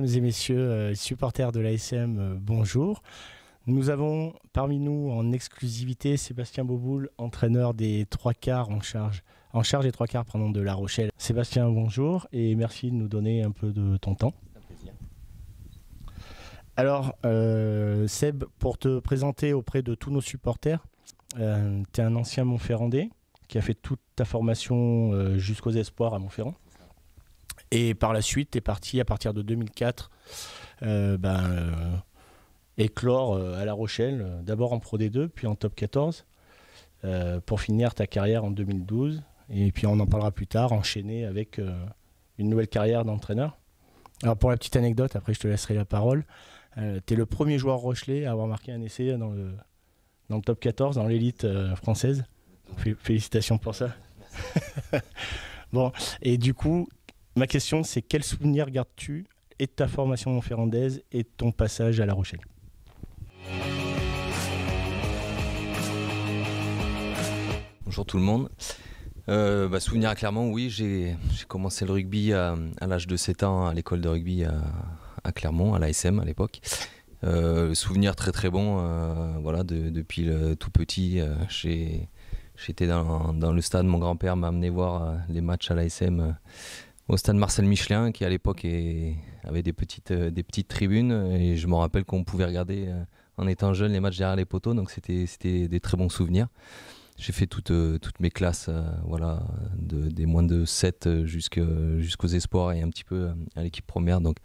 Mesdames et messieurs, supporters de l'ASM, bonjour. Nous avons parmi nous en exclusivité Sébastien Beauboul, entraîneur des trois quarts en charge des trois quarts de La Rochelle. Sébastien, bonjour et merci de nous donner un peu de ton temps. Un plaisir. Alors, Seb, pour te présenter auprès de tous nos supporters, tu es un ancien Montferrandais qui a fait toute ta formation jusqu'aux espoirs à Montferrand. Et par la suite, tu es parti à partir de 2004 éclore à La Rochelle, d'abord en Pro D2, puis en Top 14, pour finir ta carrière en 2012. Et puis on en parlera plus tard, enchaîner avec une nouvelle carrière d'entraîneur. Alors pour la petite anecdote, après je te laisserai la parole, tu es le premier joueur rochelais à avoir marqué un essai dans le Top 14, dans l'élite française. Félicitations pour ça. Bon, et du coup, ma question c'est quel souvenir gardes-tu et de ta formation montferrandaise et de ton passage à La Rochelle? Bonjour tout le monde. Souvenir clairement, oui, j'ai commencé le rugby à l'âge de 7 ans à l'école de rugby à Clermont, à l'ASM à l'époque. Souvenir très très bon, depuis le tout petit, j'étais dans le stade, mon grand-père m'a amené voir les matchs à l'ASM au stade Marcel Michelin qui à l'époque avait des petites tribunes et je me rappelle qu'on pouvait regarder en étant jeune les matchs derrière les poteaux, donc c'était des très bons souvenirs. J'ai fait toutes mes classes des moins de 7 jusqu'aux espoirs et un petit peu à l'équipe première, donc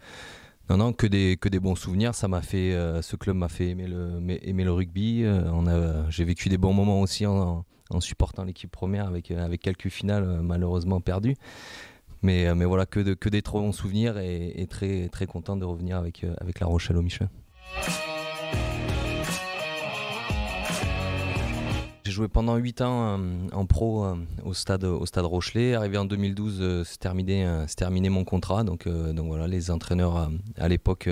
non, que des bons souvenirs. Ça m'a fait, ce club m'a fait aimer le rugby. J'ai vécu des bons moments aussi en supportant l'équipe première avec quelques finales malheureusement perdues. Mais voilà, que des trop bons souvenirs et très, très content de revenir avec La Rochelle au Michelin. J'ai joué pendant 8 ans en pro au stade Rochelet. Arrivé en 2012, c'est terminé mon contrat. Donc voilà, les entraîneurs à l'époque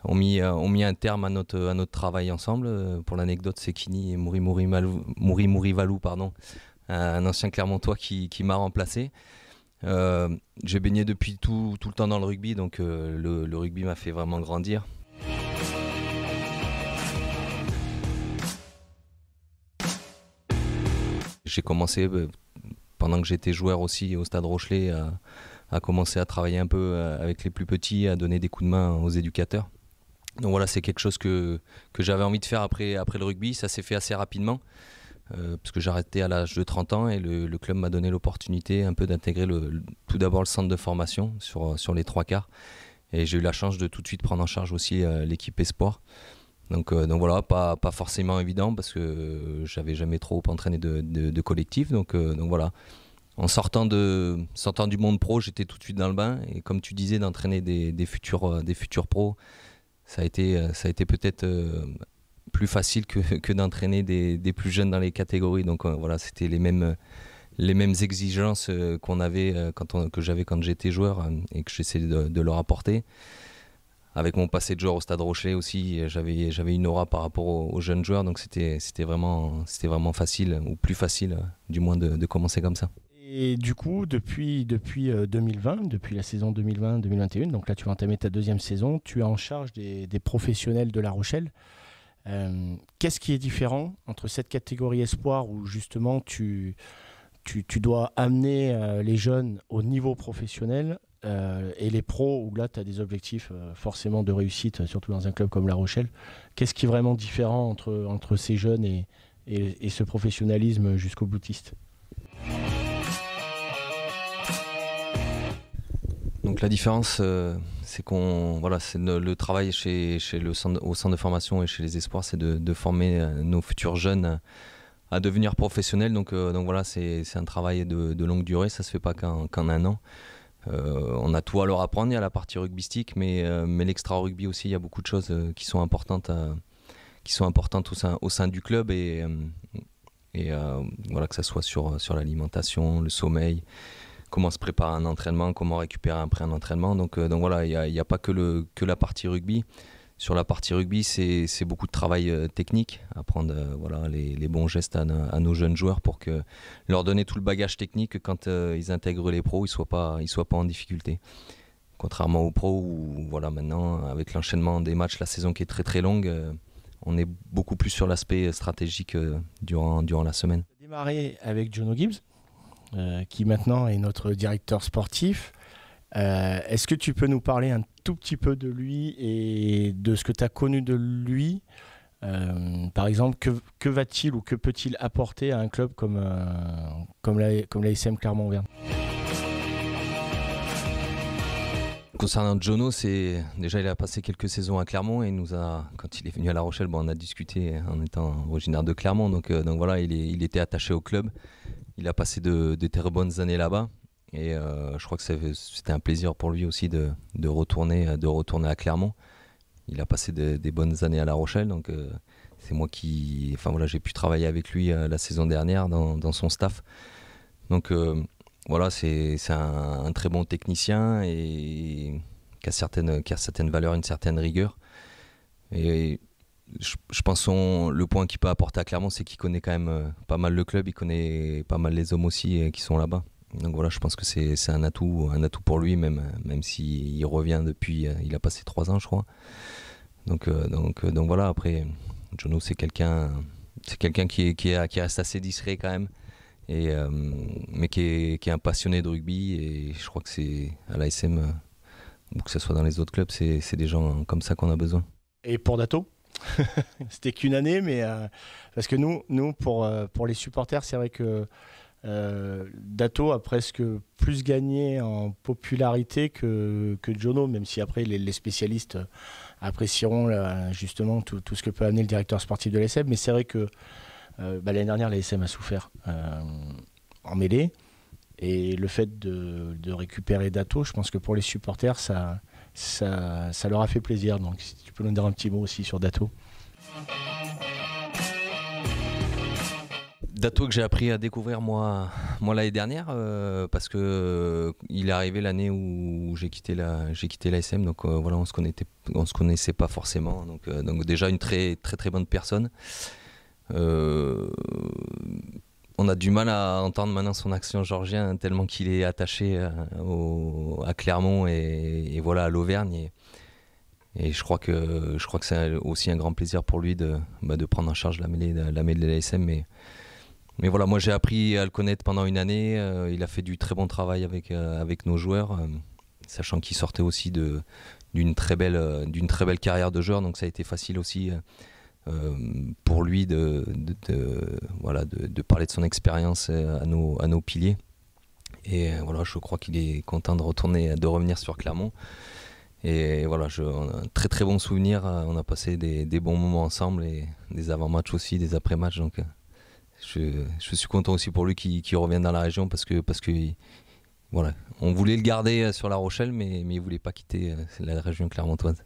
ont mis un terme à notre travail ensemble. Pour l'anecdote, c'est Kini et Mouri Valou, un ancien Clermontois qui m'a remplacé. J'ai baigné depuis tout le temps dans le rugby, donc le rugby m'a fait vraiment grandir. J'ai commencé, pendant que j'étais joueur aussi au Stade Rochelet, à commencer à travailler un peu avec les plus petits, à donner des coups de main aux éducateurs. Donc voilà, c'est quelque chose que j'avais envie de faire après le rugby. Ça s'est fait assez rapidement. Parce que j'ai arrêté à l'âge de 30 ans et le club m'a donné l'opportunité un peu d'intégrer tout d'abord le centre de formation sur les trois quarts, et j'ai eu la chance de tout de suite prendre en charge aussi l'équipe espoir. Donc voilà, pas forcément évident parce que j'avais jamais trop entraîné de collectif, donc voilà. En sortant du monde pro, j'étais tout de suite dans le bain, et comme tu disais, d'entraîner des futurs pros, ça a été peut-être plus facile que d'entraîner des plus jeunes dans les catégories. Donc voilà, c'était les mêmes exigences que j'avais quand j'étais joueur et que j'essayais de leur apporter. Avec mon passé de joueur au Stade Rochelet aussi, j'avais une aura par rapport aux jeunes joueurs, donc c'était vraiment facile, ou plus facile du moins de commencer comme ça. Et du coup, depuis 2020, depuis la saison 2020-2021, donc là tu vas entamer ta deuxième saison, tu es en charge des professionnels de La Rochelle. Qu'est-ce qui est différent entre cette catégorie espoir où justement tu dois amener les jeunes au niveau professionnel et les pros où là tu as des objectifs forcément de réussite, surtout dans un club comme La Rochelle? Qu'est-ce qui est vraiment différent entre ces jeunes et ce professionnalisme jusqu'au boutiste? Donc la différence, c'est le travail au centre de formation et chez les espoirs, c'est de former nos futurs jeunes à devenir professionnels. Donc voilà, c'est un travail de longue durée, ça se fait pas qu'en un an. On a tout à leur apprendre, il y a la partie rugbystique, mais l'extra rugby aussi, il y a beaucoup de choses qui sont importantes au sein du club, et voilà, que ça soit sur l'alimentation, le sommeil, comment se prépare un entraînement, comment récupérer après un entraînement. Donc voilà, il n'y a pas que la partie rugby. Sur la partie rugby, c'est beaucoup de travail technique, apprendre les bons gestes à nos jeunes joueurs pour leur donner tout le bagage technique que quand ils intègrent les pros, ils soient pas en difficulté. Contrairement aux pros où voilà, maintenant, avec l'enchaînement des matchs, la saison qui est très très longue, on est beaucoup plus sur l'aspect stratégique durant la semaine. On a démarré avec Jono Gibbs, qui maintenant est notre directeur sportif. Est-ce que tu peux nous parler un tout petit peu de lui et de ce que tu as connu de lui? Par exemple, que va-t-il ou que peut-il apporter à un club comme l'ASM Clermont-Auvergne? Concernant Jono, déjà il a passé quelques saisons à Clermont et quand il est venu à La Rochelle, on a discuté en étant originaire de Clermont, donc voilà, il était attaché au club. Il a passé de très bonnes années là-bas et je crois que c'était un plaisir pour lui aussi de retourner à Clermont. Il a passé des bonnes années à La Rochelle, donc c'est moi j'ai pu travailler avec lui la saison dernière dans son staff. Donc voilà, c'est un très bon technicien et qui a certaines valeurs, une certaine rigueur. Et je pense le point qu'il peut apporter à Clermont, c'est qu'il connaît quand même pas mal le club, il connaît pas mal les hommes aussi qui sont là-bas. Donc voilà, je pense que c'est un atout pour lui, même s'il revient depuis, il a passé 3 ans, je crois. Donc voilà, après, Jono, c'est quelqu'un qui reste assez discret quand même. Mais qui est un passionné de rugby et je crois que c'est à l'ASM ou que ce soit dans les autres clubs, c'est des gens comme ça qu'on a besoin. Et pour Dato, c'était qu'une année, mais parce que nous pour les supporters, c'est vrai que Dato a presque plus gagné en popularité que Jono, même si après les spécialistes apprécieront justement tout ce que peut amener le directeur sportif de l'ASM. Mais c'est vrai que l'année dernière, l'ASM a souffert en mêlée. Et le fait de récupérer Dato, je pense que pour les supporters, ça leur a fait plaisir. Donc si tu peux nous dire un petit mot aussi sur Dato. Dato que j'ai appris à découvrir moi l'année dernière parce que il est arrivé l'année où j'ai quitté l'ASM, donc voilà, on se connaissait pas forcément, donc déjà une très très très bonne personne. On a du mal à entendre maintenant son accent georgien tellement qu'il est attaché à Clermont et voilà, à l'Auvergne. Et je crois que c'est aussi un grand plaisir pour lui de prendre en charge la mêlée de l'ASM. Mais voilà, moi j'ai appris à le connaître pendant une année. Il a fait du très bon travail avec nos joueurs, sachant qu'il sortait aussi d'une très belle carrière de joueur. Donc ça a été facile aussi pour lui de parler de son expérience à nos piliers. Et voilà, je crois qu'il est content de revenir sur Clermont. Et voilà, on a un très très bon souvenir. On a passé des bons moments ensemble et des avant-matchs aussi, des après-matchs. Donc je suis content aussi pour lui qu'il revienne dans la région parce que voilà, on voulait le garder sur La Rochelle, mais il ne voulait pas quitter la région clermontoise.